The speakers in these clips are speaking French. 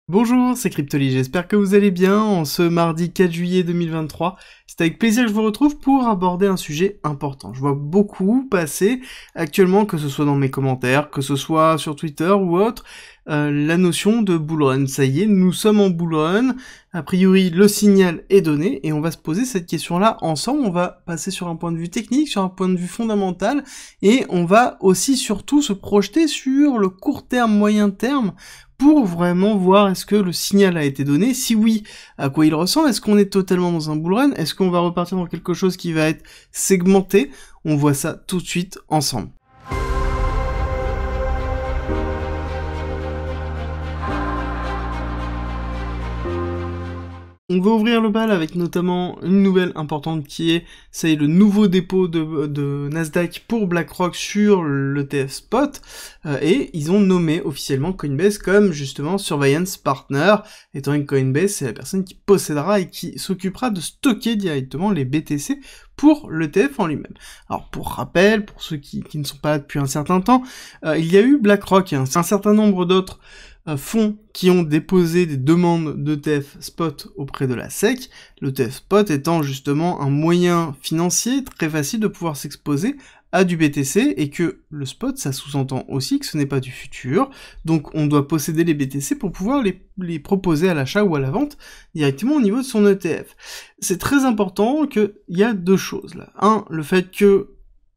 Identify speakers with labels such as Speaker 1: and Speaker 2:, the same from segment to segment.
Speaker 1: Bonjour, c'est Cryptoly, j'espère que vous allez bien en ce mardi 4 juillet 2023. C'est avec plaisir que je vous retrouve pour aborder un sujet important. Je vois beaucoup passer actuellement, que ce soit dans mes commentaires, que ce soit sur Twitter ou autre, la notion de bull run. Ça y est, nous sommes en bull run, a priori le signal est donné, et on va se poser cette question-là ensemble. On va passer sur un point de vue technique, sur un point de vue fondamental, et on va aussi surtout se projeter sur le court terme, moyen terme, pour vraiment voir est-ce que le signal a été donné, si oui, à quoi il ressemble, est-ce qu'on est totalement dans un bull run, est-ce qu'on va repartir dans quelque chose qui va être segmenté, on voit ça tout de suite ensemble. On va ouvrir le bal avec notamment une nouvelle importante qui est, c'est le nouveau dépôt de Nasdaq pour BlackRock sur l'ETF Spot, et ils ont nommé officiellement Coinbase comme justement Surveillance Partner, étant que Coinbase c'est la personne qui possédera et qui s'occupera de stocker directement les BTC pour l'ETF en lui-même. Alors pour rappel, pour ceux qui ne sont pas là depuis un certain temps, il y a eu BlackRock et un certain nombre d'autres fonds qui ont déposé des demandes d'ETF spot auprès de la SEC, l'ETF spot étant justement un moyen financier très facile de pouvoir s'exposer à du BTC, et que le spot, ça sous-entend aussi que ce n'est pas du futur, donc on doit posséder les BTC pour pouvoir les proposer à l'achat ou à la vente directement au niveau de son ETF. C'est très important qu'il y a deux choses là. Un, le fait que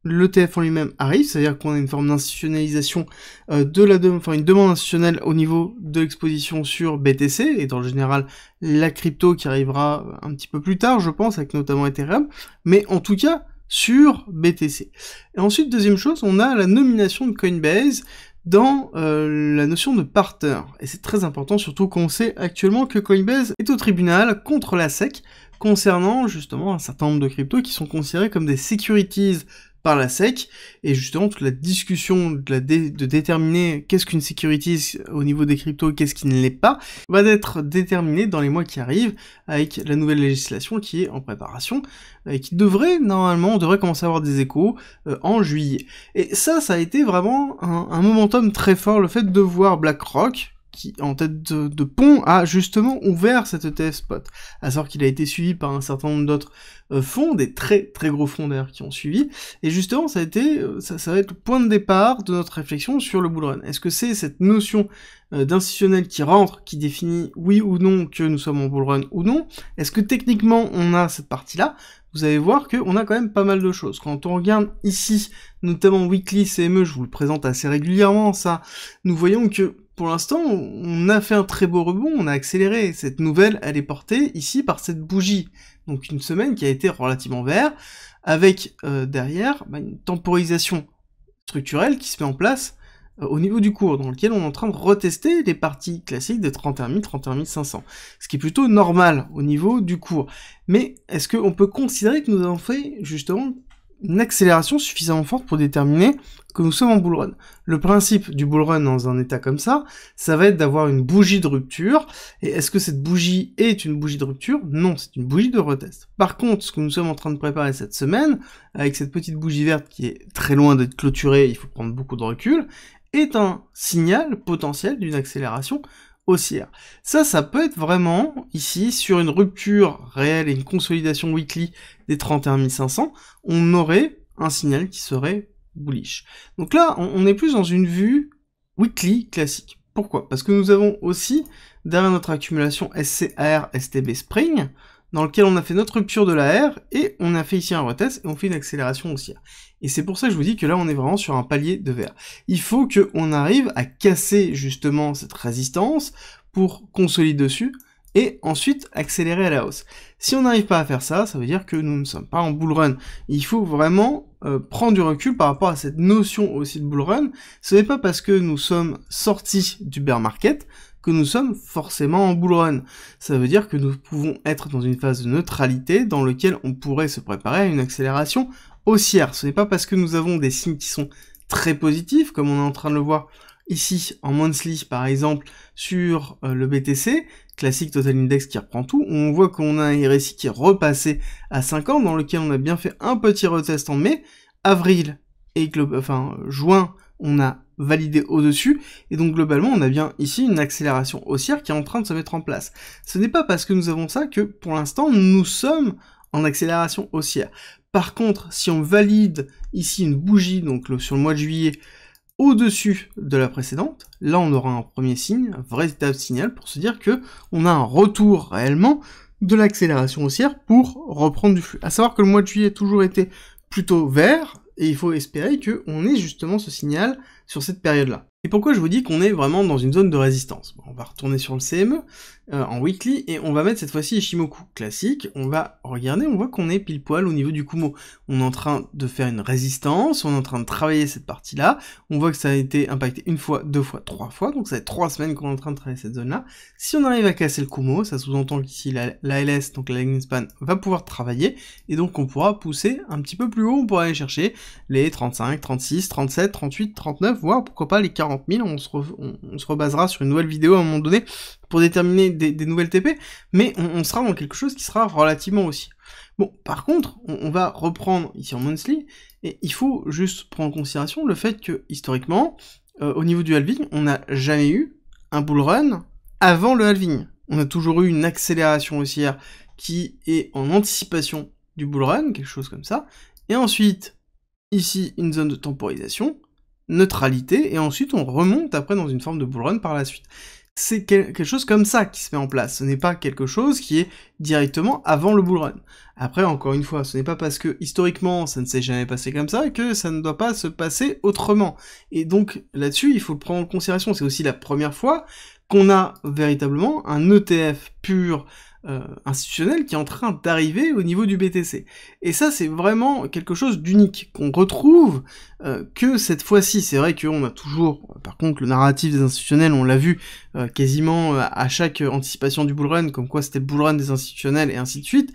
Speaker 1: l'ETF en lui-même arrive, c'est-à-dire qu'on a une forme d'institutionnalisation une demande institutionnelle au niveau de l'exposition sur BTC, et dans le général la crypto qui arrivera un petit peu plus tard, je pense, avec notamment Ethereum, mais en tout cas sur BTC. Et ensuite, deuxième chose, on a la nomination de Coinbase dans la notion de partner, et c'est très important, surtout qu'on sait actuellement que Coinbase est au tribunal contre la SEC, concernant justement un certain nombre de cryptos qui sont considérés comme des securities par la SEC, et justement toute la discussion de déterminer qu'est-ce qu'une security au niveau des cryptos, qu'est-ce qui ne l'est pas, va être déterminée dans les mois qui arrivent, avec la nouvelle législation qui est en préparation, et qui on devrait commencer à avoir des échos en juillet. Et ça a été vraiment un momentum très fort, le fait de voir BlackRock, qui, en tête de pont, a justement ouvert cet ETF spot. À savoir qu'il a été suivi par un certain nombre d'autres fonds, des très très gros fonds d'ailleurs qui ont suivi, et justement ça va être le point de départ de notre réflexion sur le bull run. Est-ce que c'est cette notion d'institutionnel qui rentre, qui définit oui ou non que nous sommes en bull run ou non? Est-ce que techniquement on a cette partie-là? Vous allez voir qu'on a quand même pas mal de choses. Quand on regarde ici, notamment Weekly CME, je vous le présente assez régulièrement ça, nous voyons que pour l'instant, on a fait un très beau rebond, on a accéléré. Cette nouvelle, elle est portée ici par cette bougie. Donc une semaine qui a été relativement verte, avec derrière une temporisation structurelle qui se met en place au niveau du cours, dans lequel on est en train de retester les parties classiques des 31 000, 31 500. Ce qui est plutôt normal au niveau du cours. Mais est-ce qu'on peut considérer que nous avons fait justement une accélération suffisamment forte pour déterminer que nous sommes en bull run? Le principe du bull run dans un état comme ça va être d'avoir une bougie de rupture, et est-ce que cette bougie est une bougie de rupture? Non, c'est une bougie de retest. Par contre, ce que nous sommes en train de préparer cette semaine, avec cette petite bougie verte qui est très loin d'être clôturée, il faut prendre beaucoup de recul, est un signal potentiel d'une accélération haussière. Ça peut être vraiment, ici, sur une rupture réelle et une consolidation weekly des 31 500, on aurait un signal qui serait bullish. Donc là, on est plus dans une vue weekly classique. Pourquoi? Parce que nous avons aussi, derrière notre accumulation SCR, STB Spring, dans lequel on a fait notre rupture de la R, et on a fait ici un retest, et on fait une accélération haussière. Et c'est pour ça que je vous dis que là, on est vraiment sur un palier de vert. Il faut qu'on arrive à casser justement cette résistance pour consolider dessus, et ensuite accélérer à la hausse. Si on n'arrive pas à faire ça, ça veut dire que nous ne sommes pas en bull run. Il faut vraiment prendre du recul par rapport à cette notion aussi de bull run. Ce n'est pas parce que nous sommes sortis du bear market que nous sommes forcément en bull run. Ça veut dire que nous pouvons être dans une phase de neutralité dans laquelle on pourrait se préparer à une accélération haussière. Ce n'est pas parce que nous avons des signes qui sont très positifs, comme on est en train de le voir ici en monthly par exemple sur le BTC, classique Total Index qui reprend tout, on voit qu'on a un RSI qui est repassé à 50, dans lequel on a bien fait un petit retest en mai, avril et juin, on a validé au-dessus, et donc globalement on a bien ici une accélération haussière qui est en train de se mettre en place. Ce n'est pas parce que nous avons ça que pour l'instant nous sommes en accélération haussière. Par contre, si on valide ici une bougie, donc sur le mois de juillet, au-dessus de la précédente, là on aura un premier signe, un véritable signal pour se dire que on a un retour réellement de l'accélération haussière pour reprendre du flux. À savoir que le mois de juillet a toujours été plutôt vert, et il faut espérer qu'on ait justement ce signal sur cette période-là. Et pourquoi je vous dis qu'on est vraiment dans une zone de résistance? On va retourner sur le CME, en weekly, et on va mettre cette fois-ci Ishimoku classique, on va regarder, on voit qu'on est pile poil au niveau du Kumo. On est en train de faire une résistance, on est en train de travailler cette partie-là, on voit que ça a été impacté une fois, deux fois, trois fois, donc ça fait 3 semaines qu'on est en train de travailler cette zone-là. Si on arrive à casser le Kumo, ça sous-entend qu'ici la LS, donc la Lightning Span, va pouvoir travailler, et donc on pourra pousser un petit peu plus haut, on pourra aller chercher les 35, 36, 37, 38, 39, voire pourquoi pas les 40 000, on se rebasera sur une nouvelle vidéo à un moment donné pour déterminer des nouvelles TP, mais on sera dans quelque chose qui sera relativement haussier. Bon, par contre, on va reprendre ici en monthly, et il faut juste prendre en considération le fait que, historiquement, au niveau du halving, on n'a jamais eu un bull run avant le halving. On a toujours eu une accélération haussière qui est en anticipation du bull run, quelque chose comme ça, et ensuite, ici, une zone de temporisation, neutralité, et ensuite on remonte après dans une forme de bull run par la suite. C'est quelque chose comme ça qui se met en place, ce n'est pas quelque chose qui est directement avant le bull run. Après, encore une fois, ce n'est pas parce que historiquement ça ne s'est jamais passé comme ça que ça ne doit pas se passer autrement. Et donc là-dessus, il faut le prendre en considération, c'est aussi la première fois qu'on a véritablement un ETF pur institutionnel qui est en train d'arriver au niveau du BTC. Et ça, c'est vraiment quelque chose d'unique, qu'on retrouve que cette fois-ci. C'est vrai qu'on a toujours, par contre, le narratif des institutionnels, on l'a vu quasiment à chaque anticipation du bull run, comme quoi c'était le bull run des institutionnels et ainsi de suite,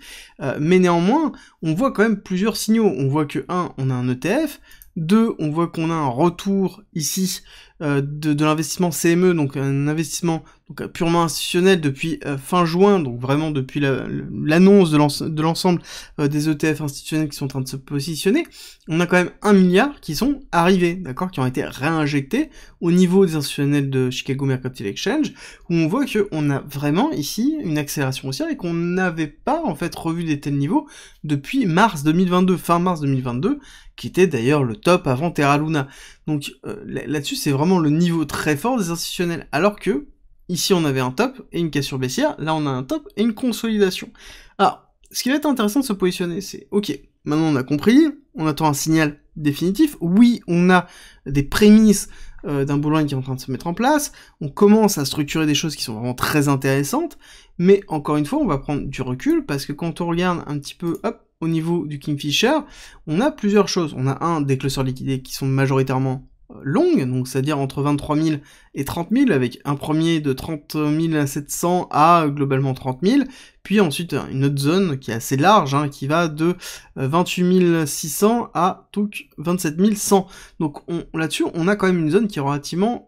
Speaker 1: mais néanmoins, on voit quand même plusieurs signaux. On voit que, 1, on a un ETF, 2, on voit qu'on a un retour ici de l'investissement CME, donc un investissement donc purement institutionnel depuis fin juin, donc vraiment depuis l'annonce de l'ensemble des ETF institutionnels qui sont en train de se positionner. On a quand même 1 milliard qui sont arrivés, d'accord, qui ont été réinjectés au niveau des institutionnels de Chicago Mercantile Exchange, où on voit qu'on a vraiment ici une accélération haussière et qu'on n'avait pas en fait revu des tels niveaux depuis mars 2022, fin mars 2022, qui était d'ailleurs le top avant Terra Luna. Donc là-dessus, c'est vraiment le niveau très fort des institutionnels, alors que ici on avait un top et une cassure baissière, là on a un top et une consolidation. Alors, ce qui va être intéressant de se positionner, c'est, ok, maintenant on a compris, on attend un signal définitif, oui, on a des prémices d'un bull run qui est en train de se mettre en place, on commence à structurer des choses qui sont vraiment très intéressantes, mais encore une fois, on va prendre du recul, parce que quand on regarde un petit peu, hop, au niveau du Kingfisher, on a plusieurs choses. On a des clusters liquidés qui sont majoritairement longues, donc c'est-à-dire entre 23 000 et 30 000, avec un premier de 30 700 à globalement 30 000, puis ensuite une autre zone qui est assez large, hein, qui va de 28 600 à 27 100. Donc là-dessus, on a quand même une zone qui est relativement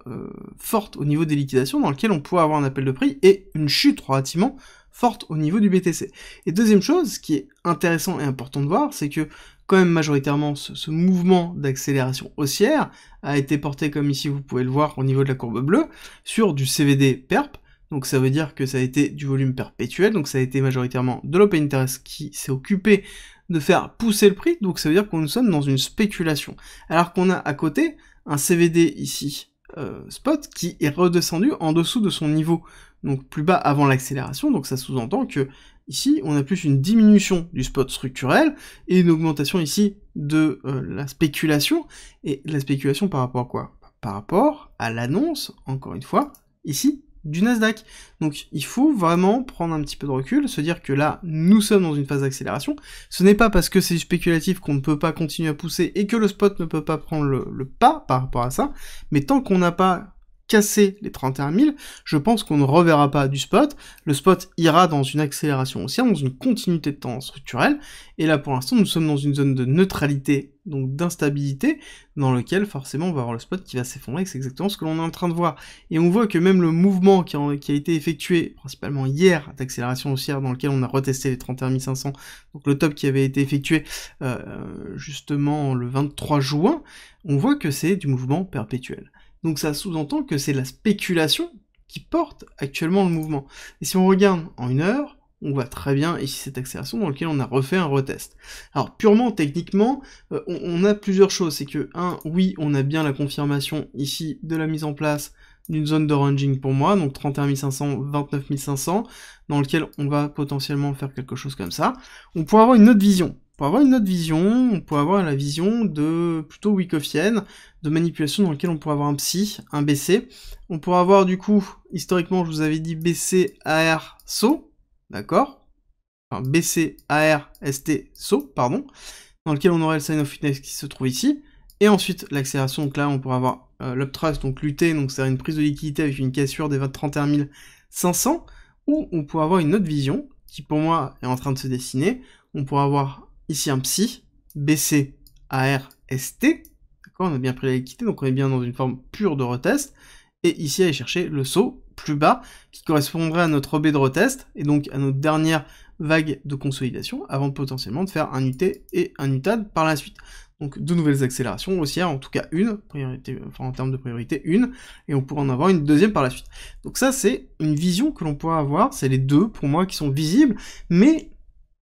Speaker 1: forte au niveau des liquidations, dans lequel on pourrait avoir un appel de prix et une chute relativement forte au niveau du BTC. Et deuxième chose, ce qui est intéressant et important de voir, c'est que quand même majoritairement ce mouvement d'accélération haussière a été porté, comme ici vous pouvez le voir au niveau de la courbe bleue, sur du CVD perp, donc ça veut dire que ça a été du volume perpétuel, donc ça a été majoritairement de l'open interest qui s'est occupé de faire pousser le prix, donc ça veut dire que nous sommes dans une spéculation. Alors qu'on a à côté un CVD ici, spot, qui est redescendu en dessous de son niveau, donc plus bas avant l'accélération, donc ça sous-entend que ici on a plus une diminution du spot structurel et une augmentation ici de la spéculation, et la spéculation par rapport à quoi? Par rapport à l'annonce, encore une fois, ici, du Nasdaq. Donc il faut vraiment prendre un petit peu de recul, se dire que là, nous sommes dans une phase d'accélération. Ce n'est pas parce que c'est spéculatif qu'on ne peut pas continuer à pousser et que le spot ne peut pas prendre le pas par rapport à ça, mais tant qu'on n'a pas cassé les 31 000, je pense qu'on ne reverra pas du spot. Le spot ira dans une accélération haussière, dans une continuité de tendance structurelle, et là pour l'instant nous sommes dans une zone de neutralité, donc d'instabilité, dans lequel forcément on va avoir le spot qui va s'effondrer, et c'est exactement ce que l'on est en train de voir. Et on voit que même le mouvement qui a été effectué, principalement hier, d'accélération haussière, dans lequel on a retesté les 31 500, donc le top qui avait été effectué justement le 23 juin, on voit que c'est du mouvement perpétuel. Donc ça sous-entend que c'est la spéculation qui porte actuellement le mouvement. Et si on regarde en 1 heure, on voit très bien ici cette accélération dans laquelle on a refait un retest. Alors purement techniquement, on a plusieurs choses. C'est que, oui, on a bien la confirmation ici de la mise en place d'une zone de ranging pour moi, donc 31 500, 29 500, dans lequel on va potentiellement faire quelque chose comme ça. On pourrait avoir une autre vision. Pour avoir une autre vision, on pourrait avoir la vision de plutôt Wyckofienne, de manipulation dans laquelle on pourrait avoir un psi, un BC. On pourrait avoir du coup, historiquement, je vous avais dit BC, AR, SO, d'accord, enfin BC, AR, ST, SO, pardon, dans lequel on aurait le sign of weakness qui se trouve ici, et ensuite l'accélération, donc là on pourrait avoir l'uptrust, donc l'UT, donc c'est une prise de liquidité avec une cassure des 31 500, ou on pourrait avoir une autre vision, qui pour moi est en train de se dessiner. On pourrait avoir ici un psi, BC, AR, ST, d'accord, on a bien pris la liquidité, donc on est bien dans une forme pure de retest, et ici aller chercher le saut plus bas, qui correspondrait à notre OB de retest, et donc à notre dernière vague de consolidation, avant potentiellement de faire un UT et un UTAD par la suite. Donc 2 nouvelles accélérations haussières, en tout cas une, priorité, enfin en termes de priorité, une, et on pourrait en avoir une deuxième par la suite. Donc ça c'est une vision que l'on pourrait avoir, c'est les deux pour moi qui sont visibles, mais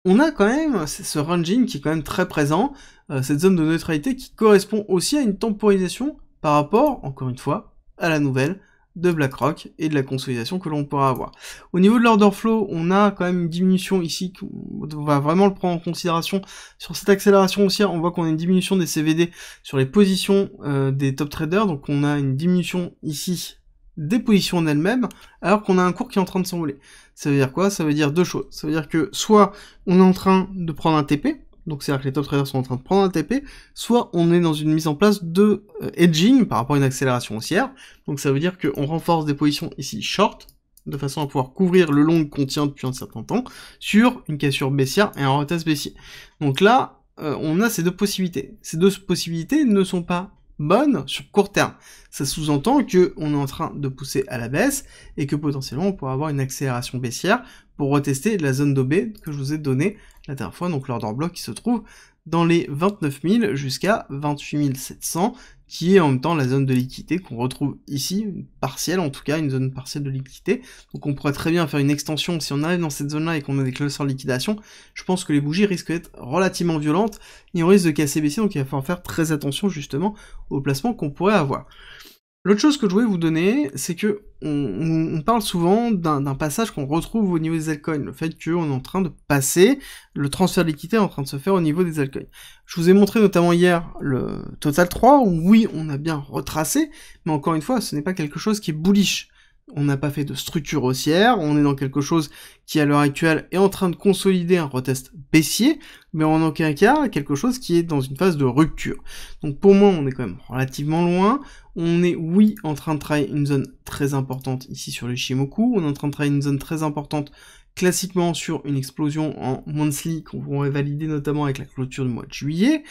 Speaker 1: on a quand même ce ranging qui est quand même très présent, cette zone de neutralité qui correspond aussi à une temporisation par rapport, encore une fois, à la nouvelle de BlackRock et de la consolidation que l'on pourra avoir. Au niveau de l'order flow, on a quand même une diminution ici, on va vraiment le prendre en considération. Sur cette accélération haussière, on voit qu'on a une diminution des CVD sur les positions des top traders, donc on a une diminution ici des positions en elles-mêmes, alors qu'on a un cours qui est en train de s'envoler. Ça veut dire quoi? Ça veut dire deux choses. Ça veut dire que soit on est en train de prendre un TP, donc c'est-à-dire que les top traders sont en train de prendre un TP, soit on est dans une mise en place de hedging par rapport à une accélération haussière, donc ça veut dire qu'on renforce des positions ici short, de façon à pouvoir couvrir le long qu'on tient depuis un certain temps, sur une cassure baissière et un retest baissier. Donc là, on a ces deux possibilités. Ces deux possibilités ne sont pas bonne sur court terme. Ça sous-entend que on est en train de pousser à la baisse et que potentiellement on pourrait avoir une accélération baissière pour retester la zone d'OB que je vous ai donnée la dernière fois, donc l'order block qui se trouve dans les 29 000 jusqu'à 28 700, qui est en même temps la zone de liquidité qu'on retrouve ici, une partielle en tout cas, une zone partielle de liquidité. Donc on pourrait très bien faire une extension, si on arrive dans cette zone-là et qu'on a des clusters de liquidation, je pense que les bougies risquent d'être relativement violentes, et on risque de casser baissier, donc il va falloir faire très attention justement au placement qu'on pourrait avoir. L'autre chose que je voulais vous donner, c'est que on parle souvent d'un passage qu'on retrouve au niveau des altcoins, le fait qu'on est en train de passer, le transfert de liquidité est en train de se faire au niveau des altcoins. Je vous ai montré notamment hier le Total 3, où oui, on a bien retracé, mais encore une fois, ce n'est pas quelque chose qui est bullish. On n'a pas fait de structure haussière, on est dans quelque chose qui à l'heure actuelle est en train de consolider un retest baissier, mais en aucun cas quelque chose qui est dans une phase de rupture. Donc pour moi on est quand même relativement loin, on est oui en train de travailler une zone très importante ici sur le Shimoku, on est en train de travailler une zone très importante classiquement sur une explosion en monthly qu'on pourrait valider notamment avec la clôture du mois de juillet.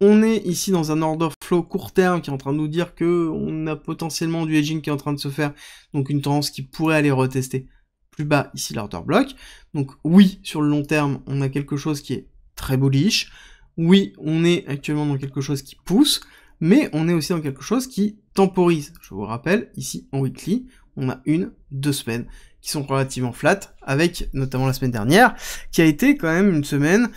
Speaker 1: On est ici dans un order flow court terme qui est en train de nous dire que on a potentiellement du hedging qui est en train de se faire, donc une tendance qui pourrait aller retester plus bas ici l'order block. Donc oui, sur le long terme, on a quelque chose qui est très bullish. Oui, on est actuellement dans quelque chose qui pousse, mais on est aussi dans quelque chose qui temporise. Je vous rappelle, ici en weekly, on a 1-2 semaines qui sont relativement flat, avec notamment la semaine dernière, qui a été quand même une semaine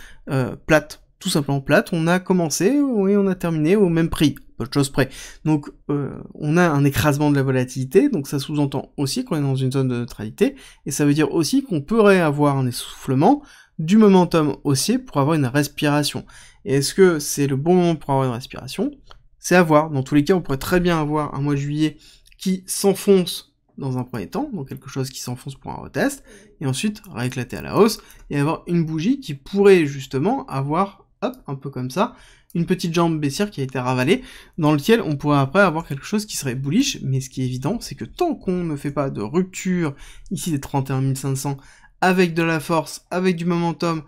Speaker 1: plate. Tout simplement plate, on a commencé et on a terminé au même prix, peu de choses près. Donc on a un écrasement de la volatilité, donc ça sous-entend aussi qu'on est dans une zone de neutralité, et ça veut dire aussi qu'on pourrait avoir un essoufflement du momentum haussier pour avoir une respiration. Et est-ce que c'est le bon moment pour avoir une respiration? C'est à voir. Dans tous les cas, on pourrait très bien avoir un mois de juillet qui s'enfonce dans un premier temps, donc quelque chose qui s'enfonce pour un retest, et ensuite rééclater à la hausse, et avoir une bougie qui pourrait justement avoir, hop, un peu comme ça, une petite jambe baissière qui a été ravalée, dans lequel on pourrait après avoir quelque chose qui serait bullish, mais ce qui est évident, c'est que tant qu'on ne fait pas de rupture, ici des 31 500, avec de la force, avec du momentum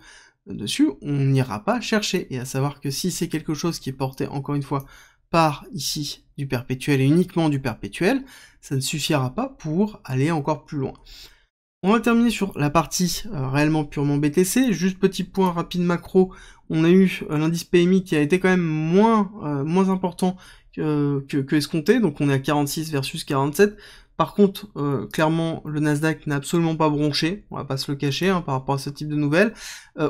Speaker 1: dessus, on n'ira pas chercher, et à savoir que si c'est quelque chose qui est porté, encore une fois, par ici du perpétuel et uniquement du perpétuel, ça ne suffira pas pour aller encore plus loin. On va terminer sur la partie réellement purement BTC, juste petit point rapide macro, on a eu l'indice PMI qui a été quand même moins important que escompté, donc on est à 46 versus 47. Par contre, clairement, le Nasdaq n'a absolument pas bronché, on va pas se le cacher, hein, par rapport à ce type de nouvelles.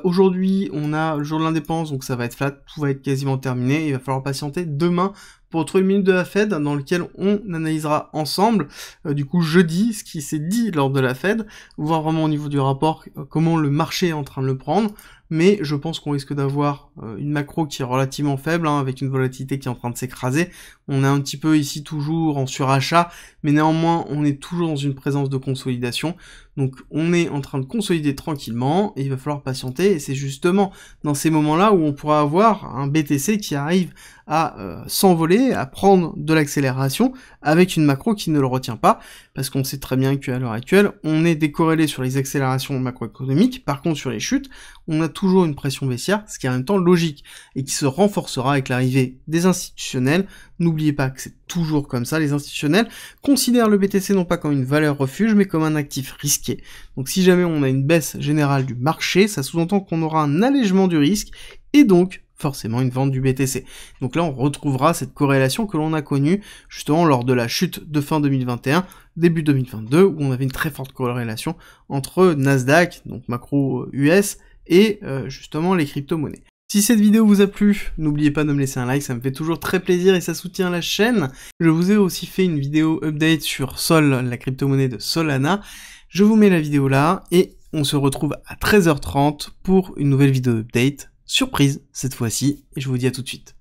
Speaker 1: Aujourd'hui, on a le jour de l'indépendance, donc ça va être flat, tout va être quasiment terminé, il va falloir patienter demain pour retrouver une minute de la Fed, dans lequel on analysera ensemble, du coup jeudi, ce qui s'est dit lors de la Fed, voir vraiment au niveau du rapport comment le marché est en train de le prendre, mais je pense qu'on risque d'avoir une macro qui est relativement faible, hein, avec une volatilité qui est en train de s'écraser. On est un petit peu ici toujours en surachat, mais néanmoins on est toujours dans une présence de consolidation, donc on est en train de consolider tranquillement, et il va falloir patienter, et c'est justement dans ces moments-là où on pourra avoir un BTC qui arrive à s'envoler, à prendre de l'accélération, avec une macro qui ne le retient pas, parce qu'on sait très bien qu'à l'heure actuelle, on est décorrélé sur les accélérations macroéconomiques, par contre sur les chutes, on a toujours une pression baissière, ce qui est en même temps logique, et qui se renforcera avec l'arrivée des institutionnels. N'oubliez pas que c'est toujours comme ça, les institutionnels considèrent le BTC non pas comme une valeur refuge, mais comme un actif risqué. Donc si jamais on a une baisse générale du marché, ça sous-entend qu'on aura un allègement du risque, et donc forcément une vente du BTC. Donc là on retrouvera cette corrélation que l'on a connue justement lors de la chute de fin 2021, début 2022, où on avait une très forte corrélation entre Nasdaq, donc macro US, et justement les crypto-monnaies. Si cette vidéo vous a plu, n'oubliez pas de me laisser un like, ça me fait toujours très plaisir et ça soutient la chaîne. Je vous ai aussi fait une vidéo update sur Sol, la crypto-monnaie de Solana. Je vous mets la vidéo là, et on se retrouve à 13h30 pour une nouvelle vidéo update. Surprise cette fois-ci, et je vous dis à tout de suite.